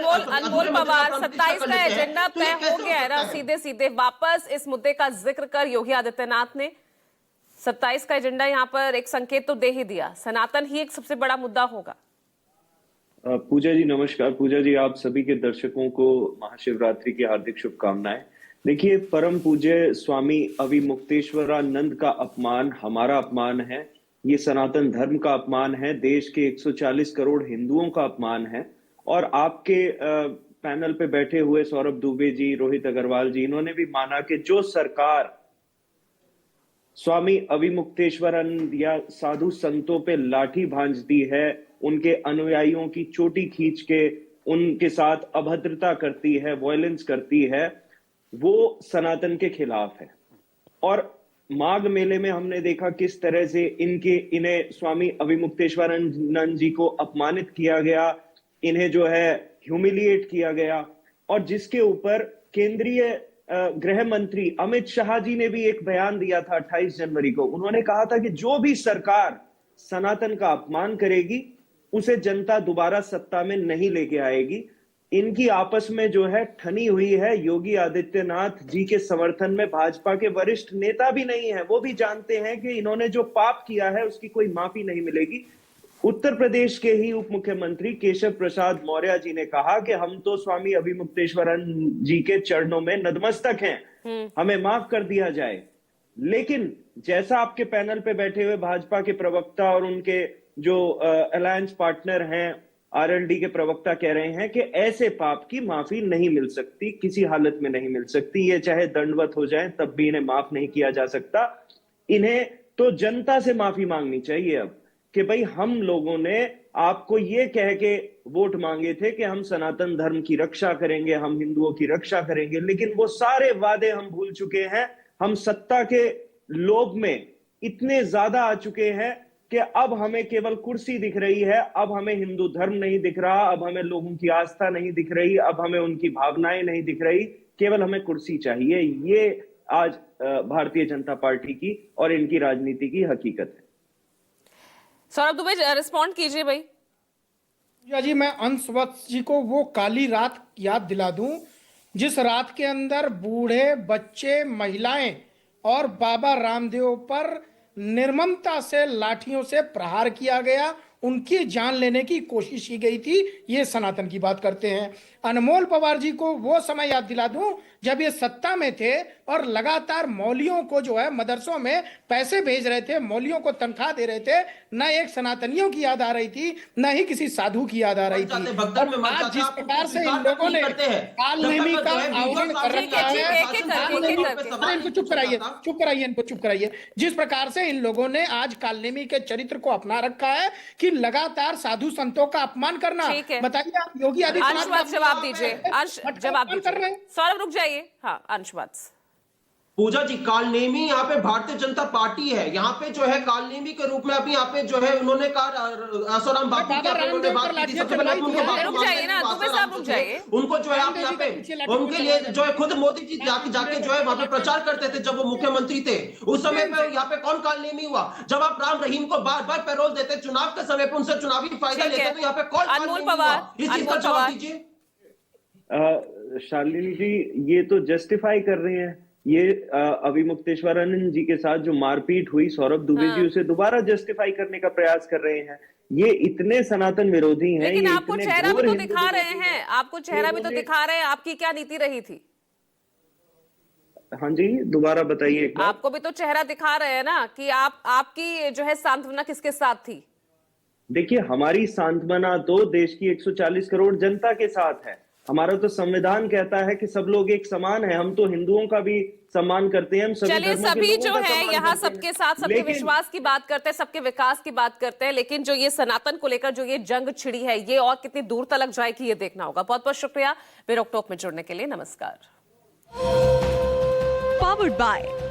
अनमोल पवार, 27 का एजेंडा तय हो गया है ना, सीधे सीधे वापस इस मुद्दे का जिक्र कर योगी आदित्यनाथ ने 27 का एजेंडा यहाँ पर एक संकेत तो दे ही दिया, सनातन ही एक सबसे बड़ा मुद्दा होगा। पूजा जी नमस्कार। पूजा जी, आप सभी के दर्शकों को महाशिवरात्रि की हार्दिक शुभकामनाएं। देखिए, परम पूज्य स्वामी अविमुक्तेश्वरानंद का अपमान हमारा अपमान है, ये सनातन धर्म का अपमान है, देश के 140 करोड़ हिंदुओं का अपमान है। और आपके पैनल पे बैठे हुए सौरभ दुबे जी, रोहित अग्रवाल जी, इन्होंने भी माना कि जो सरकार स्वामी अविमुक्तेश्वरानंद या साधु संतों पे लाठी भांजती है, उनके अनुयायियों की चोटी खींच के उनके साथ अभद्रता करती है, वायलेंस करती है, वो सनातन के खिलाफ है। और माघ मेले में हमने देखा किस तरह से इन्हें स्वामी अविमुक्तेश्वरानंद जी को अपमानित किया गया, इन्हें जो है ह्यूमिलिएट किया गया। और जिसके ऊपर केंद्रीय गृह मंत्री अमित शाह जी ने भी एक बयान दिया था 28 जनवरी को। उन्होंने कहा था कि जो भी सरकार सनातन का अपमान करेगी उसे जनता दोबारा सत्ता में नहीं लेके आएगी। इनकी आपस में जो है ठनी हुई है। योगी आदित्यनाथ जी के समर्थन में भाजपा के वरिष्ठ नेता भी नहीं है, वो भी जानते हैं कि इन्होंने जो पाप किया है उसकी कोई माफी नहीं मिलेगी। उत्तर प्रदेश के ही उप मुख्यमंत्री केशव प्रसाद मौर्य जी ने कहा कि हम तो स्वामी अविमुक्तेश्वरानंद जी के चरणों में नतमस्तक हैं, हमें माफ कर दिया जाए। लेकिन जैसा आपके पैनल पे बैठे हुए भाजपा के प्रवक्ता और उनके जो अलायंस पार्टनर हैं, आरएलडी के प्रवक्ता कह रहे हैं कि ऐसे पाप की माफी नहीं मिल सकती, किसी हालत में नहीं मिल सकती। ये चाहे दंडवत हो जाए तब भी इन्हें माफ नहीं किया जा सकता। इन्हें तो जनता से माफी मांगनी चाहिए अब कि भाई, हम लोगों ने आपको ये कह के वोट मांगे थे कि हम सनातन धर्म की रक्षा करेंगे, हम हिंदुओं की रक्षा करेंगे, लेकिन वो सारे वादे हम भूल चुके हैं। हम सत्ता के लोभ में इतने ज्यादा आ चुके हैं कि अब हमें केवल कुर्सी दिख रही है, अब हमें हिंदू धर्म नहीं दिख रहा, अब हमें लोगों की आस्था नहीं दिख रही, अब हमें उनकी भावनाएं नहीं दिख रही, केवल हमें कुर्सी चाहिए। ये आज भारतीय जनता पार्टी की और इनकी राजनीति की हकीकत है। सौरभ दुबे रिस्पॉन्ड कीजिए भाई। जी, मैं अंशवत्स जी को वो काली रात याद दिला दूं जिस रात के अंदर बूढ़े, बच्चे, महिलाएं और बाबा रामदेव पर निर्ममता से लाठियों से प्रहार किया गया, उनकी जान लेने की कोशिश की गई थी। ये सनातन की बात करते हैं। अनमोल पवार जी को वो समय याद दिला दूं जब ये सत्ता में थे और लगातार मौलियों को जो है मदरसों में पैसे भेज रहे थे, मौलियों को तनख्वाह दे रहे थे। न एक सनातनियों की याद आ रही थी, न ही किसी साधु की याद आ रही थी। और आज जिस प्रकार से इन लोगों ने कालनेमी का आवरण कर रखा है, इनको चुप कराइए, चुप कराइए, इनको चुप कराइए। जिस प्रकार से इन लोगों ने आज कालनेमी के चरित्र को अपना रखा है कि लगातार साधु संतों का अपमान करना। बताइए आप योगी आदित्यनाथ जवाब दीजिए, जवाब दीजिए। सौरभ रुक जाइए। हाँ, अंशवत्स। पूजा जी, कालनेमी यहाँ पे भारतीय जनता पार्टी है। यहाँ पे जो है कालनेमी के रूप में अभी यहाँ पे जो है उन्होंने कहा आसाराम बापू की उन्होंने बात की थी। सबसे पहले रुक जाइए ना, दुबे साहब रुक जाइए। उनको जो है आप यहाँ पे उनके लिए जो है खुद मोदी जी जाके जो है वहां पे प्रचार करते थे जब वो मुख्यमंत्री थे। उस समय पे यहाँ पे कौन कालनेमी हुआ? जब आप राम रहीम को बार बार पैरोल देते, चुनाव के समय पे उनसे चुनावी फायदा लेते, तो यहाँ पे कौन अनमोल पवार, इस चीज का जवाब दीजिए। शालिनी जी, ये तो जस्टिफाई कर रहे हैं। ये अविमुक्तेश्वरानंद जी के साथ जो मारपीट हुई, सौरभ दुबे जी उसे दोबारा जस्टिफाई करने का प्रयास कर रहे हैं। ये इतने सनातन विरोधी हैं। लेकिन आपको चेहरा भी तो दिखा रहे हैं, आपको चेहरा भी तो दिखा रहे हैं। आपकी क्या नीति रही थी? हाँ जी, दोबारा बताइए एक बार। आपको भी तो चेहरा दिखा रहे हैं ना कि आपकी जो है सांत्वना किसके साथ थी? देखिए, हमारी सांत्वना तो देश की 140 करोड़ जनता के साथ है। हमारा तो संविधान कहता है कि सब लोग एक समान है। हम तो हिंदुओं का भी सम्मान करते हैं, हम चलिए सभी जो है यहाँ सबके साथ सबके विश्वास की बात करते हैं, सबके विकास की बात करते हैं, लेकिन जो ये सनातन को लेकर जो ये जंग छिड़ी है, ये और कितनी दूर तक जाएगी ये देखना होगा। बहुत बहुत शुक्रिया वे रोक टोक में जुड़ने के लिए। नमस्कार। Powered by